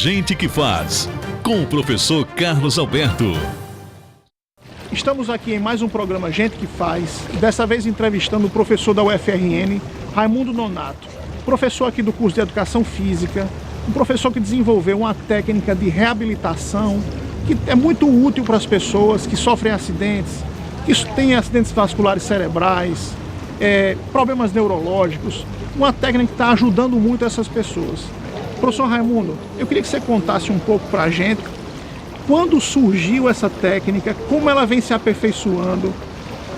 Gente que Faz, com o professor Carlos Alberto. Estamos aqui em mais um programa Gente que Faz, dessa vez entrevistando o professor da UFRN, Raimundo Nonato, professor aqui do curso de Educação Física, um professor que desenvolveu uma técnica de reabilitação que é muito útil para as pessoas que sofrem acidentes, que têm acidentes vasculares cerebrais, problemas neurológicos, uma técnica que está ajudando muito essas pessoas. Professor Raimundo, eu queria que você contasse um pouco para a gente quando surgiu essa técnica, como ela vem se aperfeiçoando.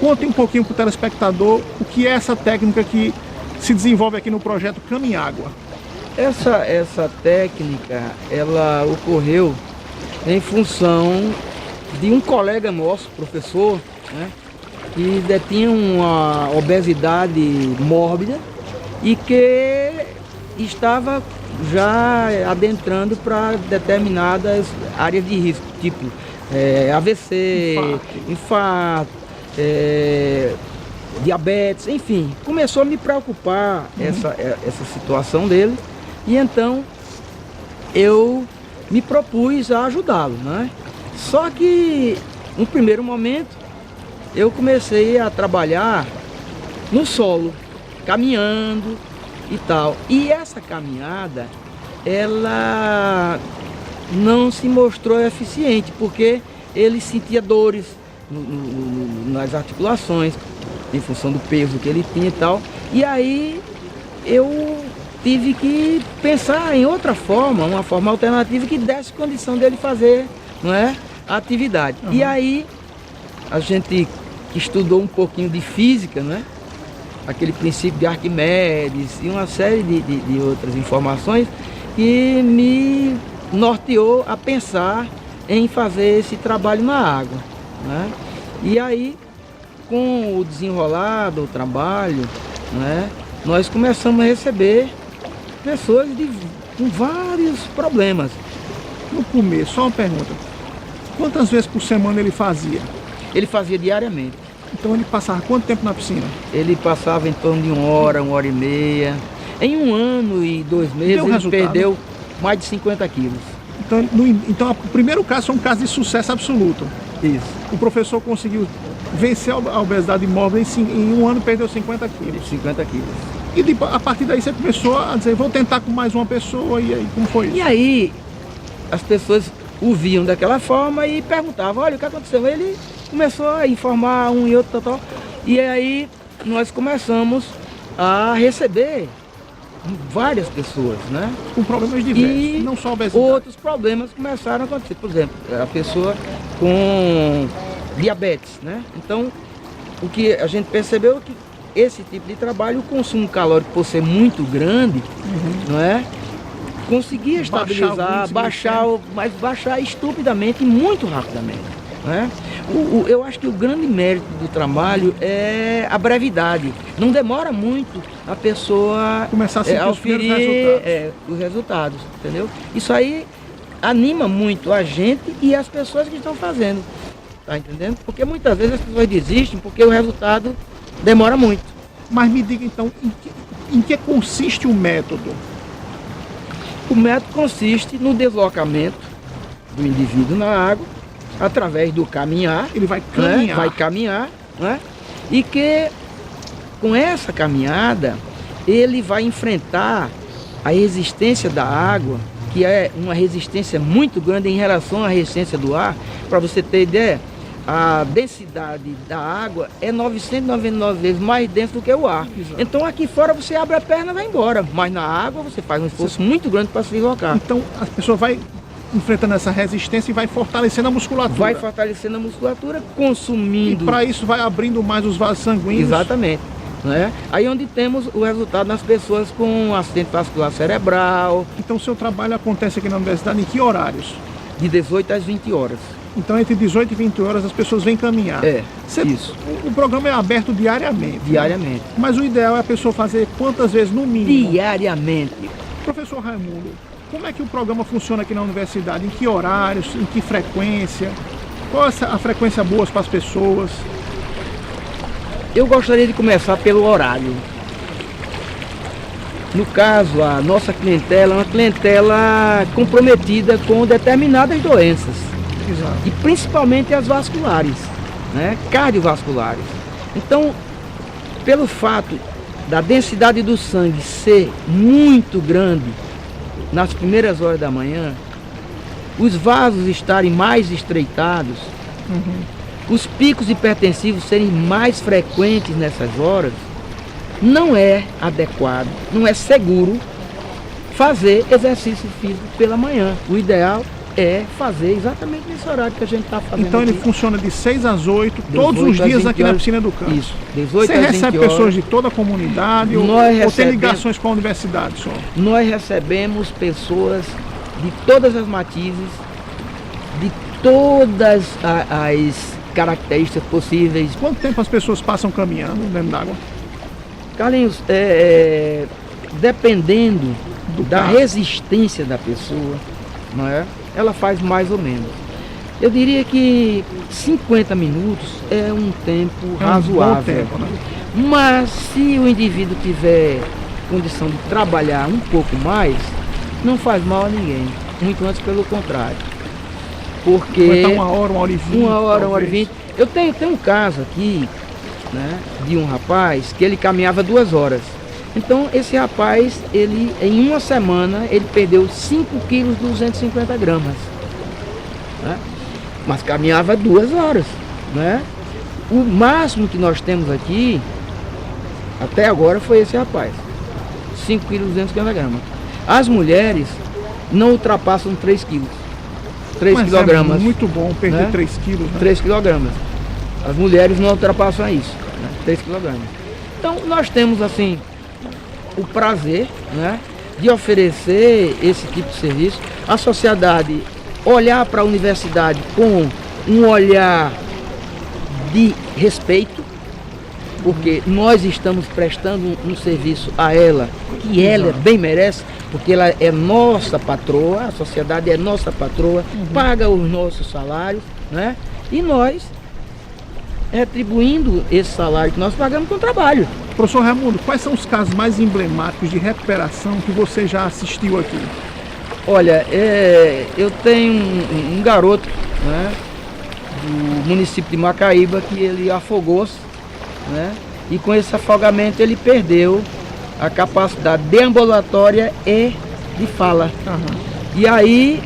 Conte um pouquinho para o telespectador o que é essa técnica que se desenvolve aqui no projeto Caminhágua. Essa técnica, ela ocorreu em função de um colega nosso, professor, né, que detinha uma obesidade mórbida e que estava já adentrando para determinadas áreas de risco, tipo AVC, infarto, diabetes, enfim. Começou a me preocupar essa situação dele, e então eu me propus a ajudá-lo, né? Só que no primeiro momento eu comecei a trabalhar no solo, caminhando e tal. E essa caminhada, ela não se mostrou eficiente, porque ele sentia dores nas articulações, em função do peso que ele tinha e tal. E aí eu tive que pensar em outra forma, uma forma alternativa que desse condição dele fazer, não é, a atividade. E aí a gente que estudou um pouquinho de física, né, aquele princípio de Arquimedes e uma série de outras informações que me norteou a pensar em fazer esse trabalho na água, né? E aí, com o desenrolar do trabalho, né, nós começamos a receber pessoas com vários problemas. No começo, só uma pergunta, quantas vezes por semana ele fazia? Ele fazia diariamente. Então ele passava quanto tempo na piscina? Ele passava em torno de uma hora e meia. Em 1 ano e 2 meses ele perdeu mais de 50 quilos. Então o primeiro caso foi um caso de sucesso absoluto. Isso. O professor conseguiu vencer a obesidade móvel em 1 ano perdeu 50 quilos. 50 quilos. E a partir daí você começou a dizer, vou tentar com mais uma pessoa, e aí como foi isso? E aí as pessoas o viam daquela forma e perguntavam, olha, o que aconteceu? Ele começou a informar um e outro, tal. E aí nós começamos a receber várias pessoas, né? Com problemas diversos, e não só obesidade. Outros problemas começaram a acontecer. Por exemplo, a pessoa com diabetes, né? Então, o que a gente percebeu é que esse tipo de trabalho, o consumo calórico, por ser muito grande, não é? Conseguia estabilizar, mas baixar estupidamente e muito rapidamente, né? Eu acho que o grande mérito do trabalho é a brevidade. Não demora muito a pessoa começar a sentir os resultados, entendeu? Isso aí anima muito a gente e as pessoas que estão fazendo, tá entendendo? Porque muitas vezes as pessoas desistem porque o resultado demora muito. Mas me diga então, em que consiste o método? O método consiste no deslocamento do indivíduo na água, através do caminhar. Ele vai caminhar. Né? Vai caminhar, né? E que com essa caminhada ele vai enfrentar a resistência da água, que é uma resistência muito grande em relação à resistência do ar. Para você ter ideia, a densidade da água é 999 vezes mais densa do que o ar. Exato. Então aqui fora você abre a perna e vai embora, mas na água você faz um esforço muito grande para se deslocar. Então a pessoa vai enfrentando essa resistência e vai fortalecendo a musculatura. Vai fortalecendo a musculatura, consumindo. E para isso vai abrindo mais os vasos sanguíneos. Exatamente. Né? Aí onde temos o resultado nas pessoas com acidente vascular cerebral. Então o seu trabalho acontece aqui na universidade em que horários? De 18 às 20 horas. Então entre 18 e 20 horas as pessoas vêm caminhar. Isso. O programa é aberto diariamente. Diariamente. Né? Mas o ideal é a pessoa fazer quantas vezes no mínimo? Diariamente. Professor Raimundo, como é que o programa funciona aqui na universidade? Em que horários? Em que frequência? Qual é a frequência boa para as pessoas? Eu gostaria de começar pelo horário. No caso, a nossa clientela é uma clientela comprometida com determinadas doenças. Exato. E principalmente as vasculares, né? Cardiovasculares. Então, pelo fato da densidade do sangue ser muito grande nas primeiras horas da manhã, os vasos estarem mais estreitados, os picos hipertensivos serem mais frequentes nessas horas, não é adequado, não é seguro fazer exercício físico pela manhã. O ideal é fazer exatamente nesse horário que a gente está fazendo. Então ele aqui. funciona de 6 às 8, todos 18 os às dias 20 aqui na horas. piscina do campo. Isso, 18 Você às 20 recebe horas. pessoas de toda a comunidade ou tem recebemos- ligações com a universidade só? Nós recebemos pessoas de todas as matizes, de todas as características possíveis. Quanto tempo as pessoas passam caminhando dentro d'água? Carlinhos, dependendo Do da caso. resistência da pessoa, não é? Ela faz mais ou menos. Eu diria que 50 minutos é um tempo É um razoável. bom tempo, né? Mas se o indivíduo tiver condição de trabalhar um pouco mais, não faz mal a ninguém. Muito antes pelo contrário. Porque Vai estar 1 hora e 20. uma hora e talvez. 20. Eu tenho um caso aqui, né, de um rapaz que ele caminhava 2 horas. Então esse rapaz, ele em uma semana, ele perdeu 5 quilos 250 gramas. Né? Mas caminhava 2 horas. Né? O máximo que nós temos aqui, até agora, foi esse rapaz. 5 quilos 250 gramas. As mulheres não ultrapassam 3 quilos. 3 Mas quilogramas. é muito bom perder né? 3 quilos, né? 3 quilogramas. As mulheres não ultrapassam isso, né? 3 quilogramas. Então nós temos assim o prazer, né, de oferecer esse tipo de serviço. A sociedade olhar para a universidade com um olhar de respeito, porque nós estamos prestando um serviço a ela que ela bem merece, porque ela é nossa patroa, a sociedade é nossa patroa, paga os nossos salários, né? E nós retribuindo esse salário que nós pagamos com trabalho. Professor Raimundo, quais são os casos mais emblemáticos de recuperação que você já assistiu aqui? Olha, eu tenho um garoto, né, do município de Macaíba, que ele afogou-se, né, e com esse afogamento ele perdeu a capacidade deambulatória e de fala. E aí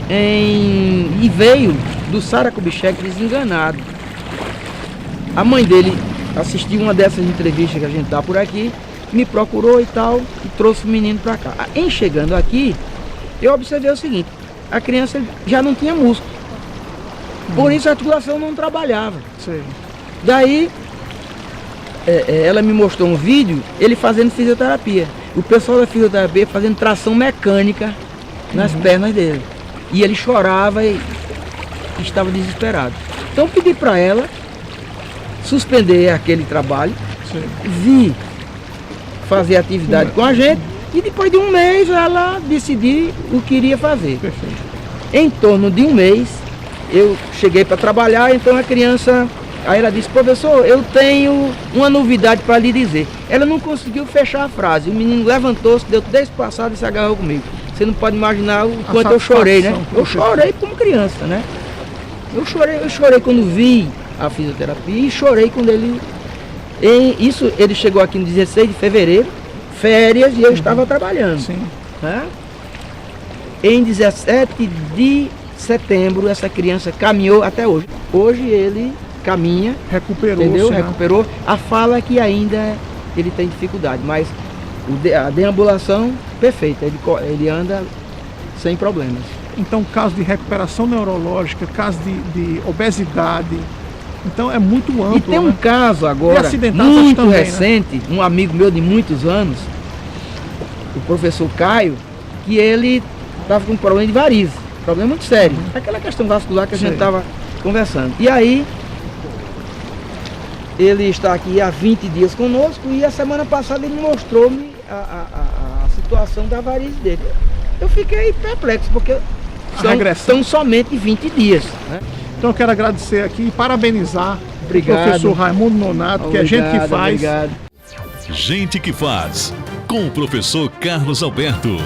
e veio do Sara Kubitschek desenganado. A mãe dele assistiu uma dessas entrevistas que a gente dá por aqui, me procurou e tal, e trouxe o menino para cá. Em chegando aqui, eu observei o seguinte: a criança já não tinha músculo, por isso a articulação não trabalhava. Sei. Daí, ela me mostrou um vídeo, ele fazendo fisioterapia. O pessoal da fisioterapia fazendo tração mecânica nas pernas dele. E ele chorava e estava desesperado. Então eu pedi para ela suspender aquele trabalho, Sei. vir fazer atividade com a gente e depois de um mês ela decidir o que iria fazer. Perfeito. Em torno de um mês eu cheguei para trabalhar, então a criança, aí ela disse: professor, eu tenho uma novidade para lhe dizer. Ela não conseguiu fechar a frase, o menino levantou-se, deu 10 passadas e se agarrou comigo. Você não pode imaginar o quanto eu chorei, né? satisfação que Eu você chorei como criança, né? Eu chorei quando vi a fisioterapia e chorei quando ele... ele chegou aqui no 16 de fevereiro, férias, e eu estava trabalhando. Sim. Né? Em 17 de setembro, essa criança caminhou até hoje. Hoje ele caminha, Recuperou-se, entendeu? né? Recuperou. A fala que ainda ele tem dificuldade, mas a deambulação, perfeita. Ele anda sem problemas. Então, caso de recuperação neurológica, caso de obesidade, então é muito amplo, E tem um né? caso E agora, acidentados muito também, né? recente, um amigo meu de muitos anos, o professor Caio, que ele estava com um problema de varizes, problema muito sério, aquela questão vascular que a gente Sei. estava conversando. E aí, ele está aqui há 20 dias conosco e a semana passada ele mostrou-me a situação da varize dele. Eu fiquei perplexo, porque regressão. são somente 20 dias. Né? Então eu quero agradecer aqui e parabenizar Obrigado. o professor Raimundo Nonato, que é gente que Obrigado, faz. obrigado. Gente que faz. com o professor Carlos Alberto.